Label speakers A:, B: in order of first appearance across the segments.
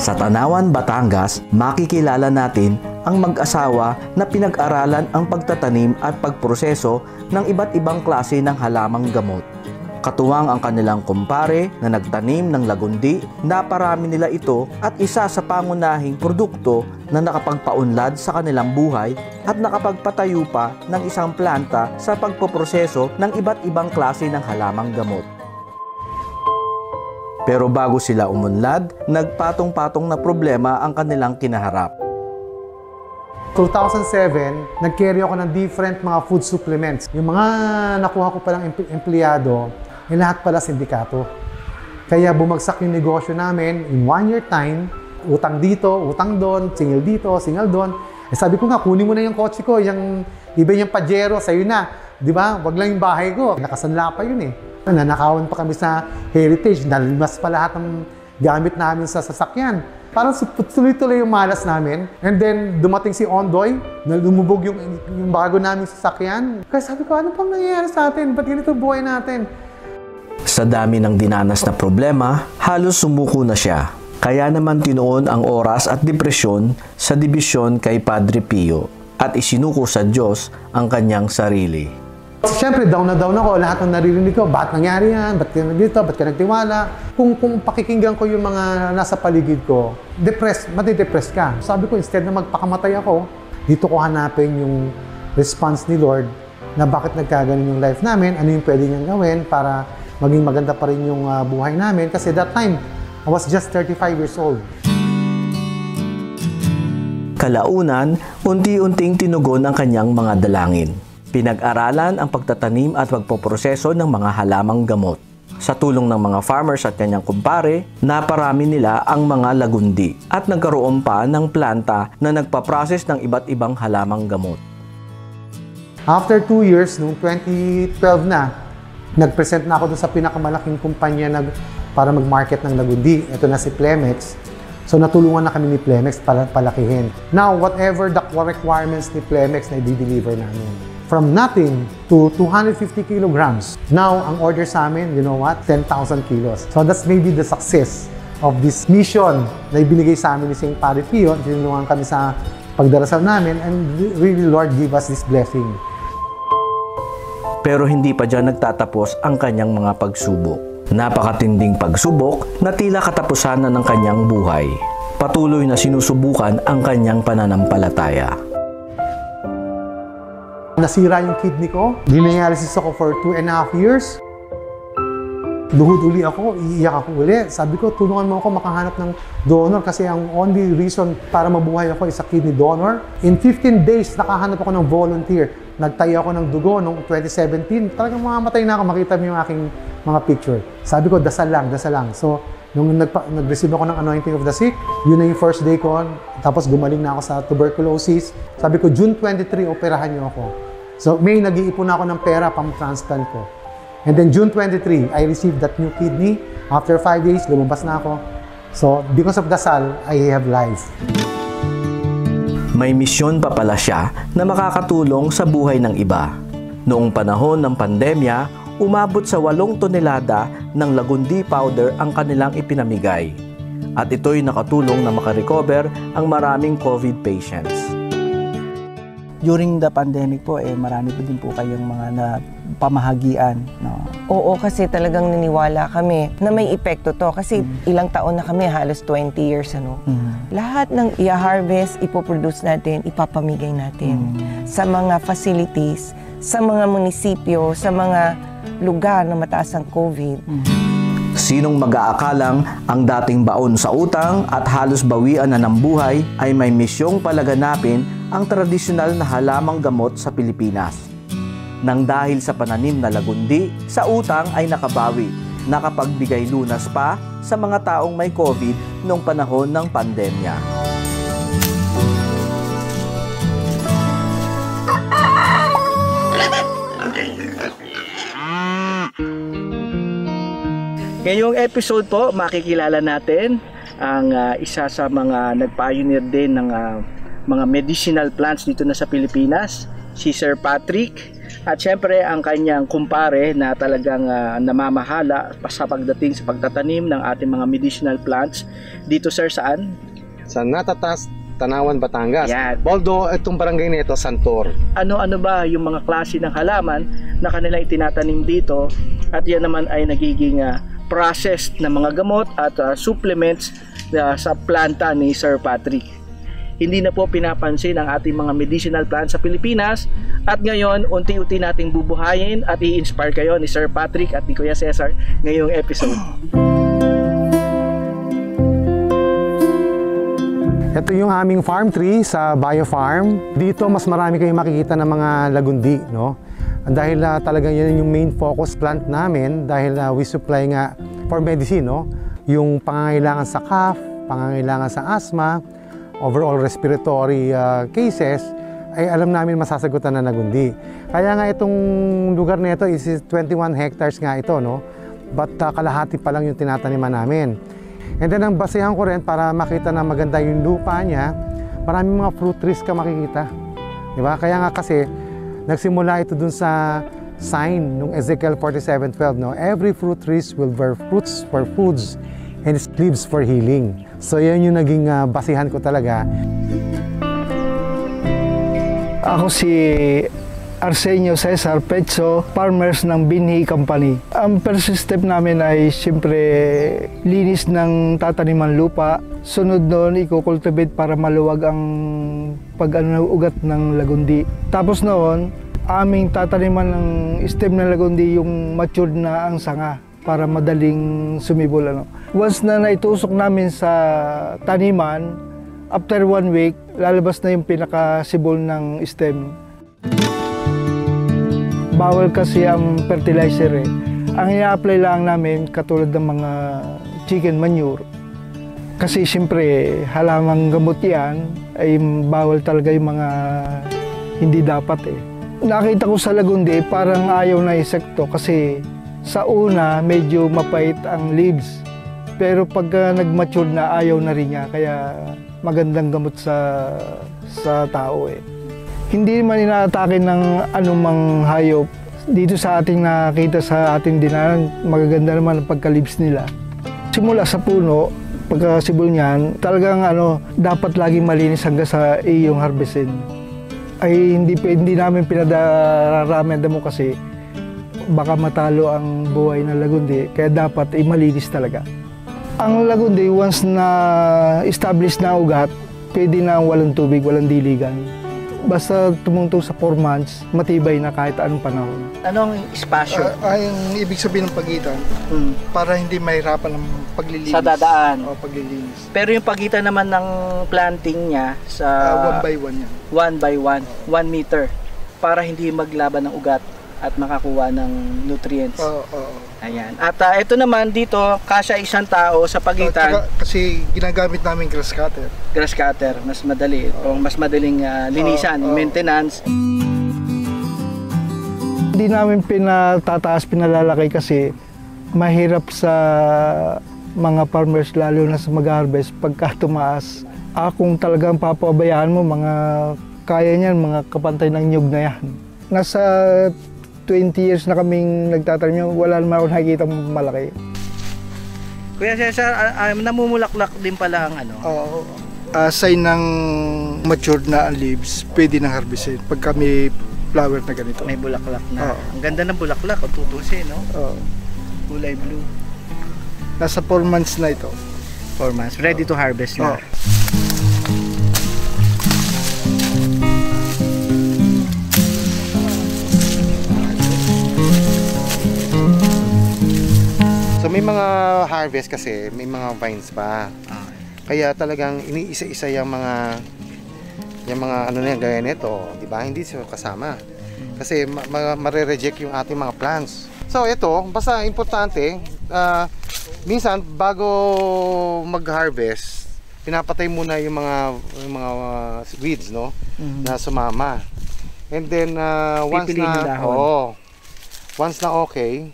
A: Sa Tanawan, Batangas, makikilala natin ang mag-asawa na pinag-aralan ang pagtatanim at pagproseso ng iba't ibang klase ng halamang gamot. Katuwang ang kanilang kumpare na nagtanim ng lagundi, naparami nila ito at isa sa pangunahing produkto na nakapagpaunlad sa kanilang buhay at nakapagpatayo pa ng isang planta sa pagpoproseso ng iba't ibang klase ng halamang gamot. Pero bago sila umunlad, nagpatong-patong na problema ang kanilang kinaharap.
B: 2007, nag-carry ako ng different mga food supplements. Yung mga nakuha ko palang empleyado, lahat pala sindikato. Kaya bumagsak yung negosyo namin in 1 year time, utang dito, utang doon, singil dito, singal doon. Sabi ko nga, kunin mo na yung kotse ko, yung iba yung Pajero, sa'yo na. Di ba? Wag lang yung bahay ko. Nakasanla pa yun eh. Nanakawan pa kami sa Heritage, nalimas pa lahat ng gamit namin sa sasakyan. Parang tuloy-tuloy yung malas namin. And then, dumating si Ondoy, na lumubog yung bago namin sasakyan. Kaya sabi ko, ano pang nangyayari sa atin? Ba't ganito buhay natin?
A: Sa dami ng dinanas na problema, halos sumuko na siya. Kaya naman tinuon ang oras at depresyon sa dibisyon kay Padre Pio at isinuko sa Diyos ang kanyang sarili.
B: Siyempre, down na down ako. Lahat ng naririnig ko, ba't nangyari yan? Ba't ka nagdito? Ba't ka nagtiwala? Kung pakikinggan ko yung mga nasa paligid ko, matidepress ka. Sabi ko, instead na magpakamatay ako, dito ko hanapin yung response ni Lord na bakit nagkaganon yung life namin, ano yung pwede niyang gawin para maging maganda pa rin yung buhay namin. Kasi that time, I was just 35 years old.
A: Kalaunan, unti-unting tinugon ang kanyang mga dalangin. Pinag-aralan ang pagtatanim at pagpoproseso ng mga halamang gamot. Sa tulong ng mga farmers at kanyang kumpare, naparami nila ang mga lagundi at nagkaroon pa ng planta na nagpaprocess ng iba't ibang halamang gamot.
B: After 2 years, noong 2012 na, nag-present na ako doon sa pinakamalaking kumpanya para mag-market ng lagundi. Ito na si Plemex. So natulungan na kami ni Plemex para palakihin. Now, whatever the requirements ni Plemex na i-deliver namin. From nothing to 250 kilograms. Now, ang order sa amin, you know what? 10,000 kilos. So that's maybe the success of this mission na ibinigay sa amin ni St. Padre Pio. Tinulungan kami sa pagdarasal namin and really, Lord, give us this blessing.
A: Pero hindi pa dyan nagtatapos ang kanyang mga pagsubok. Napakatinding pagsubok na tila katapusan na ng kanyang buhay. Patuloy na sinusubukan ang kanyang pananampalataya.
B: Nasira yung kidney ko. Dinayalisis ako for 2.5 years. Luhod uli ako, iiyak ako uli. Sabi ko, tulungan mo ako makahanap ng donor kasi ang only reason para mabuhay ako is a kidney donor. In 15 days, nakahanap ako ng volunteer. Nagtayo ako ng dugo noong 2017. Talagang mamamatay na ako, makita mo yung aking mga picture. Sabi ko, dasal lang, dasal lang. So, nung nag-receive ako ng anointing of the sick, yun na yung first day ko. Tapos gumaling na ako sa tuberculosis. Sabi ko, June 23, operahan niyo ako. So, May, nag-iipon ako ng pera pang-transplant ko. And then June 23, I received that new kidney. After 5 days, lumabas na ako. So, because of dasal, I have life.
A: May misyon pa pala siya na makakatulong sa buhay ng iba. Noong panahon ng pandemya, umabot sa 8 tonelada ng lagundi powder ang kanilang ipinamigay. At ito'y nakatulong na makarecover ang maraming COVID patients.
C: During the pandemic po, marami po din po kayong mga pamahagian. No?
D: Oo, kasi talagang naniwala kami na may epekto to. Kasi ilang taon na kami, halos 20 years. Lahat ng i-harvest, ipoproduce natin, ipapamigay natin sa mga facilities, sa mga munisipyo, sa mga lugar na mataas ang COVID.
A: Sinong mag-aakalang ang dating baon sa utang at halos bawian na ng buhay ay may misyong palaganapin ang tradisyonal na halamang gamot sa Pilipinas. Nang dahil sa pananim na lagundi, sa utang ay nakabawi, nakapagbigay lunas pa sa mga taong may COVID noong panahon ng pandemya.
C: Ngayong episode po, makikilala natin ang isa sa mga nag-pioneer din ng mga medicinal plants dito na sa Pilipinas, si Sir Patrick.
A: At syempre ang kanyang kumpare na talagang namamahala sa pagdating sa pagtatanim ng ating mga medicinal plants dito sir saan?
B: Sa Natatas, Tanawan, Batangas.
A: Yan.
B: Although itong barangay na ito, Santor.
A: Ano-ano ba yung mga klase ng halaman na kanilang itinatanim dito at yan naman ay nagiging processed na mga gamot at supplements sa planta ni Sir Patrick. Hindi na po pinapansin ang ating mga medicinal plants sa Pilipinas at ngayon unti-unti nating bubuhayin at i-inspire kayo ni Sir Patrick at ni Kuya Cesar ngayong episode.
B: Ito yung aming farm tree sa Biofarm. Dito mas marami kayong makikita ng mga lagundi, no? Dahil talagang yan yung main focus plant namin dahil we supply nga for medicine, no? Yung pangangailangan sa cough, pangangailangan sa asthma, overall respiratory cases, ay alam namin masasagutan na nagundi. Kaya nga itong lugar na ito is 21 hectares nga ito, no? But kalahati pa lang yung tinataniman namin. And then ang basehan ko rin para makita na maganda yung lupa niya, maraming mga fruit trees ka makikita. Diba? Kaya nga kasi nagsimula ito dun sa sign nung Ezekiel 47:12, no? Every fruit trees will bear fruits for foods and its leaves for healing. So yan yung naging basihan ko talaga.
E: Ako si Arsenio Cesar Petso, farmers ng Binhi Company. Ang first step namin ay siyempre linis ng tataniman lupa. Sunod noon, i-cultivate para maluwag ang ugat ng lagundi. Tapos noon, aming tataniman ng stem ng lagundi yung matured na ang sanga para madaling sumibol. Once na naitusok namin sa taniman, after 1 week, lalabas na yung pinakasibol ng stem. Bawal kasi ang fertilizer eh. Ang ina-apply lang namin katulad ng mga chicken manure. Kasi siyempre halamang gamot yan ay bawal talaga yung mga hindi dapat eh. Nakita ko sa lagundi parang ayaw na insekto kasi sa una medyo mapait ang leaves. Pero pag nag-mature na ayaw na rin niya kaya magandang gamot sa tao eh. Hindi man inaatake ng anumang hayop. Dito sa ating nakita sa ating dinanan, magaganda naman ang pagka-leaves nila. Simula sa puno, pagkasibol niyan, talagang dapat laging malinis hanggang sa iyong harvestin. Ay hindi namin pinadaramenda mo kasi baka matalo ang buhay ng lagundi, kaya dapat malinis talaga. Ang lagundi, once na established na ugat, pwede na walang tubig, walang diligan. Basta tumungtong sa 4 months, matibay na kahit anong panahon.
A: Anong espasyo?
E: Ang ibig sabihin ng pagitan, para hindi mahirapan ng paglilinis.
A: Sa dadaan?
E: O, paglilinis.
A: Pero yung pagitan naman ng planting niya sa
E: 1 by 1 yan.
A: 1 by 1, 1 meter para hindi maglaban ng ugat at makakuha ng nutrients.
E: Oo.
A: Ayan. At ito naman dito, kasya isang tao sa pagitan.
E: Kasi ginagamit namin grass cutter.
A: Grass cutter, mas madali. O mas madaling linisan, maintenance.
E: Hindi namin pinalalaki kasi mahirap sa mga farmers lalo na sa mag-harvest pagka tumaas. Kung talagang papabayaan mo, kaya niyan, mga kapantay ng nyug na yan. Nasa 20 years na kaming nagtatanim, wala naman ako nakikita malaki.
A: Kuya Cesar, namumulaklak din pala ang
E: Oo. Sign ng matured na ang leaves, pwede nang harvestin pagka may flower na ganito.
A: May bulaklak na. Ang ganda ng bulaklak, kung tutusin, no?
E: Oo.
A: Kulay blue.
E: Nasa 4 months na ito.
A: 4 months. Ready to harvest na.
B: So may mga harvest kasi, may mga vines pa. Kaya talagang iniisa-isa yung mga gaya nito, di ba? Hindi siya kasama. Kasi mare-reject yung ating mga plants. So ito, basta importante, minsan bago mag-harvest, pinapatay muna yung mga weeds, no? Na sumama. And then once na okay,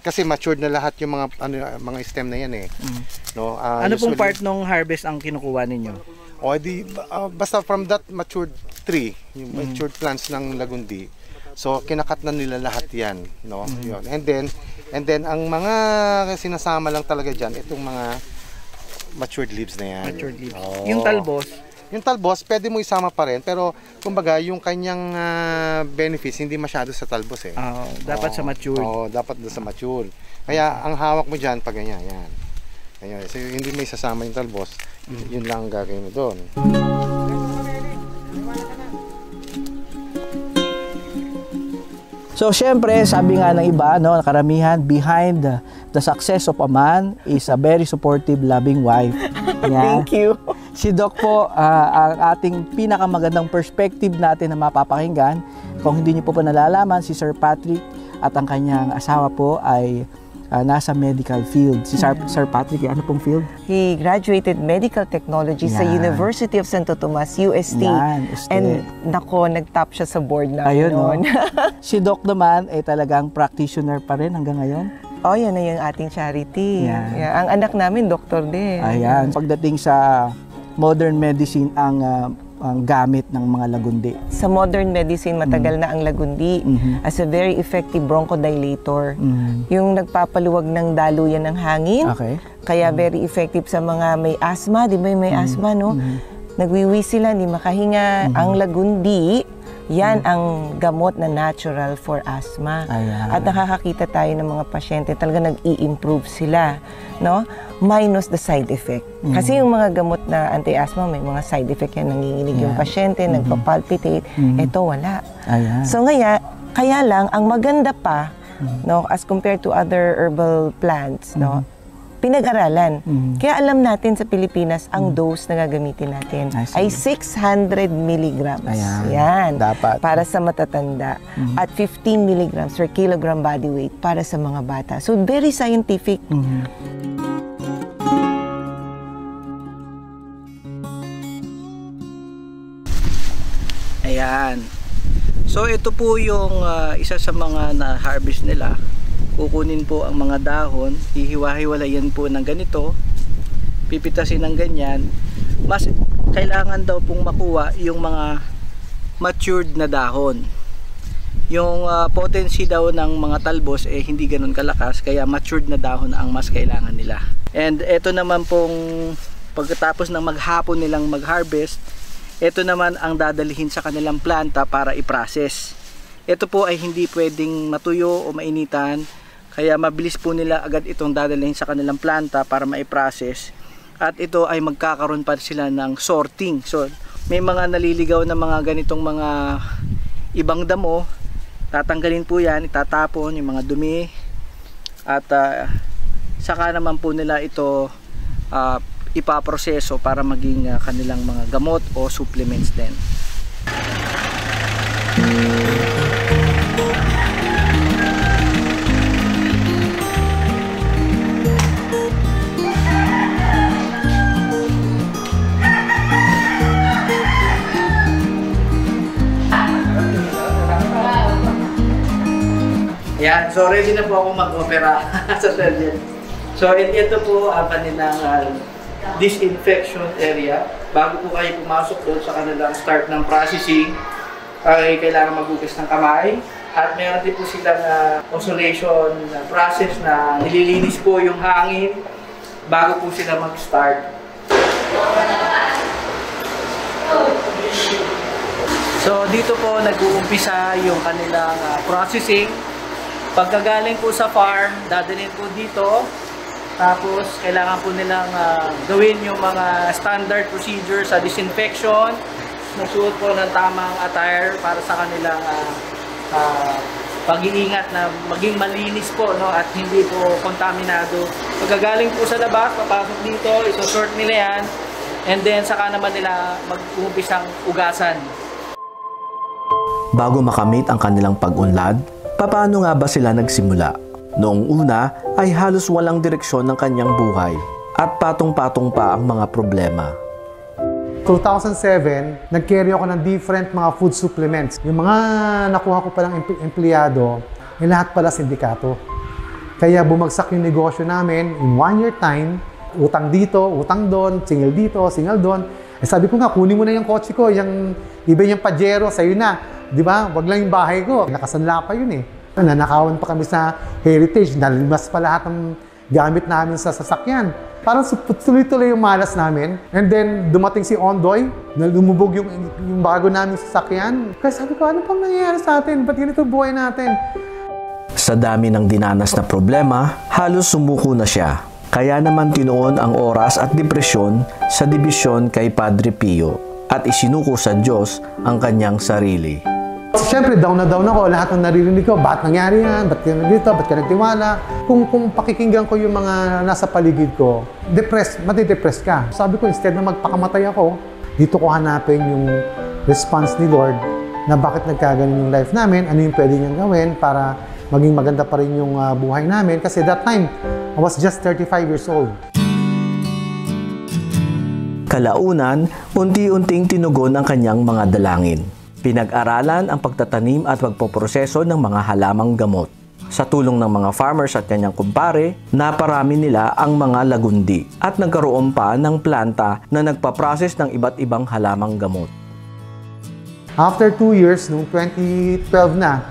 B: kasi matured na lahat yung mga stem na yan eh. No,
A: ano pong part ng harvest ang kinukuha ninyo?
B: Basta from that matured tree, yung matured plants ng lagundi,
F: So kinakat na nila lahat 'yan, no? Yun. And then ang mga sinasama lang talaga diyan itong mga matured leaves na 'yan.
C: Matured leaves.
F: Oo.
C: Yung talbos,
F: Yung talbos, pwede mo isama pa rin, pero kumbaga yung kanyang benefits hindi masyado sa talbos eh.
C: dapat sa matured.
F: Oo, dapat doon sa mature. Kaya ang hawak mo diyan pag ganyan, yan. Ayun, so hindi may sasama yung talbos, yun lang ang gagawin mo doon.
C: So, syempre, sabi nga ng iba, no, karamihan, behind the success of a man is a very supportive, loving wife. Yan.
D: Thank you.
C: Si Doc po, ang ating pinakamagandang perspective natin na mapapakinggan. Kung hindi niyo po nalalaman, si Sir Patrick at ang kanyang asawa po ay nasa medical field. Si Sir Patrick, ano pong field?
D: He graduated medical technology sa
C: Yan.
D: University of Santo Tomas, UST.
C: Yan, UST.
D: And nako, nag-top siya sa board namin
C: Ayun, no?
D: noon.
C: Si Doc naman ay talagang practitioner pa rin hanggang ngayon.
D: Oh, yan na yung ating charity.
C: Yan.
D: Yeah, ang anak namin, doktor din.
C: Ayan. Pagdating sa modern medicine, ang gamit ng mga lagundi.
D: Sa modern medicine, matagal na ang lagundi as a very effective bronchodilator. Yung nagpapaluwag ng daluyan ng hangin.
C: Okay.
D: Kaya very effective sa mga may asthma. Di ba yung may asthma, no? Nagwiwi sila, hindi makahinga. Ang lagundi, yan ang gamot na natural for asthma.
C: Ayan.
D: At nakakakita tayo ng mga pasyente, talaga nag-i-improve sila, no? Minus the side effect. Kasi yung mga gamot na anti-asthma, may mga side effect yan, nanginginig yung pasyente, nagpa-palpitate. Ito, wala.
C: Ayan.
D: So kaya lang, ang maganda pa, no, as compared to other herbal plants, no, pinag-aralan. Kaya alam natin sa Pilipinas, ang dose na gagamitin natin ay 600 milligrams.
C: Ayan.
D: Yan.
C: Dapat.
D: Para sa matatanda. At 15 milligrams per kilogram body weight para sa mga bata. So, very scientific.
C: Ayan. So ito po yung isa sa mga na-harvest nila. Kukunin po ang mga dahon, hihiwa-hiwalayan po ng ganito, pipitasin ng ganyan. Mas kailangan daw pong makuha yung mga matured na dahon. Yung potency daw ng mga talbos hindi ganun kalakas, kaya matured na dahon ang mas kailangan nila. And ito naman pong pagkatapos ng maghapon nilang mag-harvest, ito naman ang dadalhin sa kanilang planta para i-process. Ito po ay hindi pwedeng matuyo o mainitan, kaya mabilis po nila agad itong dadalhin sa kanilang planta para ma-process. At ito ay magkakaroon pa sila ng sorting. So may mga naliligaw na mga ganitong mga ibang damo, tatanggalin po yan, itatapon yung mga dumi, at saka naman po nila ito ipaproseso para maging kanilang mga gamot o supplements din. Yan, so ready na po ako mag-opera sa surgeon. So ito po ang kanilang disinfection area. Bago po kayo pumasok doon sa kanilang start ng processing, ay kailangan maghugas ng kamay. At meron din po silang ozonation process na nililinis po yung hangin bago po sila mag-start. So dito po nag-uumpisa yung kanilang processing. Pagkagaling po sa farm, dadalhin po dito. Tapos kailangan po nilang gawin yung mga standard procedure sa disinfection. Magsuot po ng tamang attire para sa kanilang pag-iingat na maging malinis po, no, at hindi po kontaminado. Pagkagaling po sa labas, papasok dito, isosort nila yan, and then saka naman nila mag-umpisang ugasan.
A: Bago makamit ang kanilang pag-unlad, paano nga ba sila nagsimula? Noong una ay halos walang direksyon ng kanyang buhay at patong-patong pa ang mga problema.
B: 2007, nag-carry ako ng different mga food supplements. Yung mga nakuha ko palang empleyado, lahat pala sindikato. Kaya bumagsak yung negosyo namin in 1 year time. Utang dito, utang doon, singil dito, singil doon. Sabi ko nga, kunin mo na yung kotse ko, yung iba yung Pajero, sa'yo na. Di ba? Wag lang yung bahay ko. Nakasanla pa yun eh. Nanakawan pa kami sa Heritage. Nalimas pa lahat ng gamit namin sa sasakyan. Parang tuloy-tuloy yung malas namin. And then, dumating si Ondoy, na lumubog yung bago namin sasakyan. Kaya sabi ko, ano pang nangyayari sa atin? Ba't ganito buhay natin?
A: Sa dami ng dinanas na problema, halos sumuko na siya. Kaya naman tinuon ang oras at depresyon sa dibisyon kay Padre Pio at isinuko sa Diyos ang kanyang sarili.
B: Siyempre, down na down ako. Lahat ng naririnig ko, bakit nangyari yan? Ba't ka nandito? Ba't ka nagtiwala? Kung pakikinggan ko yung mga nasa paligid ko, matidepress ka. Sabi ko, instead na magpakamatay ako, dito ko hanapin yung response ni Lord na bakit nagkaganon yung life namin, ano yung pwede niyang gawin para maging maganda pa rin yung buhay namin. Kasi that time, I was just 35 years old.
A: Kalaunan, unti-unting tinugon ang kanyang mga dalangin. Pinag-aralan ang pagtatanim at pagpoproseso ng mga halamang gamot. Sa tulong ng mga farmers at kanyang kumpare, naparami nila ang mga lagundi at nagkaroon pa ng planta na nagpaprocess ng iba't ibang halamang gamot.
B: After 2 years, noong 2012 na,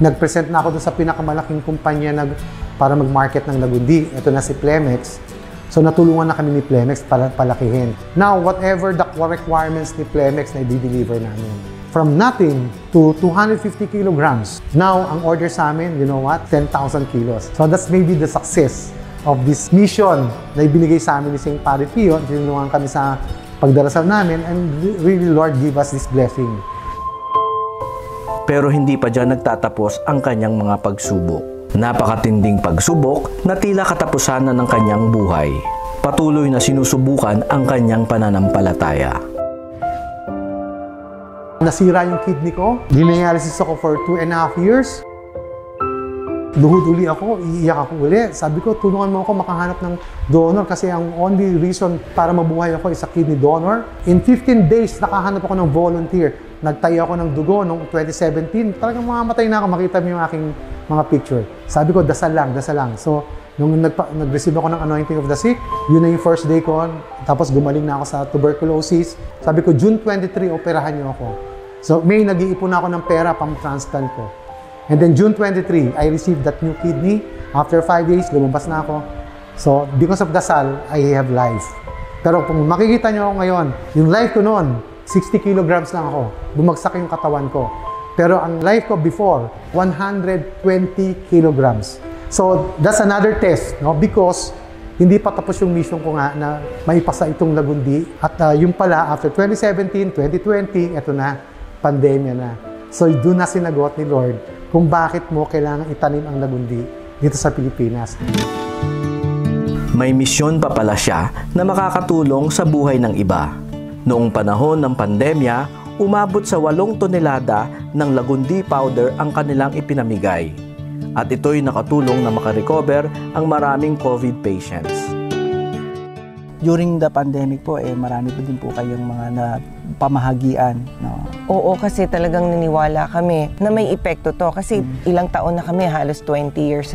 B: nag-present na ako doon sa pinakamalaking kumpanya para mag-market ng lagundi. Ito na si Plemex. So natulungan na kami ni Plemex para palakihin. Now, whatever the requirements ni Plemex na i-deliver namin. From nothing to 250 kilograms. Now, ang order sa amin, you know what? 10,000 kilos. So that's maybe the success of this mission na ibinigay sa amin ni St. Padre Pio. Tinulungan kami sa pagdarasal namin and really, Lord, give us this blessing.
A: Pero hindi pa dyan nagtatapos ang kanyang mga pagsubok. Napakatinding pagsubok na tila katapusan na ng kanyang buhay. Patuloy na sinusubukan ang kanyang pananampalataya.
B: Nasira yung kidney ko. Dinalisis ako for 2.5 years. Luhod uli ako, iiyak ako uli. Sabi ko, tulungan mo ako makahanap ng donor kasi ang only reason para mabuhay ako is a kidney donor. In 15 days, nakahanap ako ng volunteer. Nagtayo ako ng dugo noong 2017. Talagang mamamatay na ako, makita mo yung aking mga picture. Sabi ko, dasal lang, dasal lang. So, nung nag-receive ako ng anointing of the sick, yun na yung first day ko. Tapos gumaling na ako sa tuberculosis. Sabi ko, June 23, operahan niyo ako. So, May, nag-iipon na ako ng pera pang-transplant ko. And then June 23, I received that new kidney. After 5 days, lumabas na ako. So, because of dasal, I have life. Pero kung makikita nyo ako ngayon, yung life ko noon, 60 kilograms lang ako. Bumagsak yung katawan ko. Pero ang life ko before, 120 kilograms. So, that's another test, no? Because hindi pa tapos yung mission ko nga na maipasa itong lagundi. At yung pala, after 2017, 2020, eto na, pandemya na. So, doon na sinagot ni Lord kung bakit mo kailangan itanim ang lagundi dito sa Pilipinas.
A: May misyon pa pala siya na makakatulong sa buhay ng iba. Noong panahon ng pandemya, umabot sa 8 tonelada ng lagundi powder ang kanilang ipinamigay. At ito'y nakatulong na makarecover ang maraming COVID patients.
C: During the pandemic po, marami po din po kayong mga pamahagian. No?
D: Oo, kasi talagang niniwala kami na may epekto to. Kasi ilang taon na kami, halos 20 years.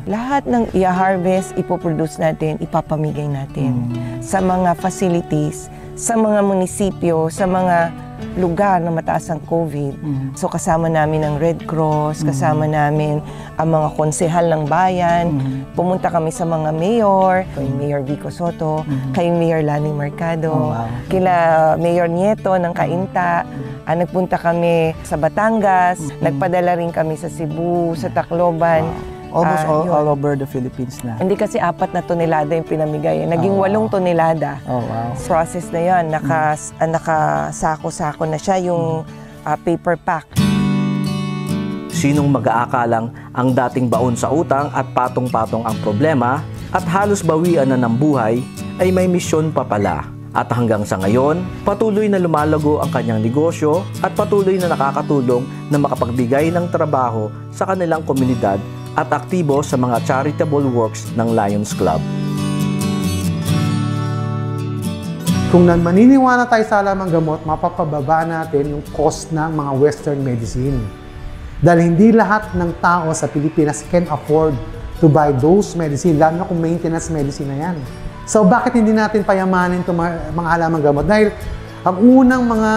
D: Lahat ng i-harvest, ipoproduce natin, ipapamigay natin sa mga facilities, sa mga munisipyo, sa mga lugar na mataas ang COVID. So kasama namin ang Red Cross, kasama namin ang mga konsehal ng bayan. Pumunta kami sa mga mayor, kay Mayor Vico Soto, kay Mayor Lani Mercado, kila Mayor Nieto ng Cainta. Nagpunta kami sa Batangas, nagpadala rin kami sa Cebu, sa Tacloban.
C: Almost all over the Philippines na.
D: Hindi kasi 4 na tonelada yung pinamigay. Naging 8 tonelada.
C: Oh, wow.
D: Process na yan. Nakasako-sako na siya yung paper pack.
A: Sinong mag-aakalang ang dating baon sa utang at patong-patong ang problema at halos bawian na ng buhay ay may misyon pa pala. At hanggang sa ngayon, patuloy na lumalago ang kanyang negosyo at patuloy na nakakatulong na makapagbigay ng trabaho sa kanilang komunidad at aktibo sa mga charitable works ng Lions Club.
B: Kung maniniwala tayo sa halamang gamot, mapapababa natin yung cost ng mga Western medicine. Dahil hindi lahat ng tao sa Pilipinas can afford to buy those medicine, lalo na kung maintenance medicine na yan. So bakit hindi natin payamanin itong mga halamang gamot? Dahil ang unang mga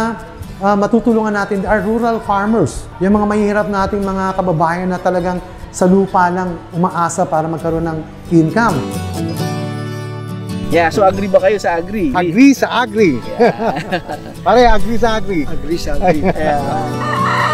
B: matutulungan natin are rural farmers. Yung mga mahihirap nating mga kababayan na talagang sa lupa lang umaasa para magkaroon ng income.
C: Yeah, so agree ba kayo sa agree?
F: Agree sa agree. Pare, agree sa agree.
E: Agree sa agree.
C: Yeah.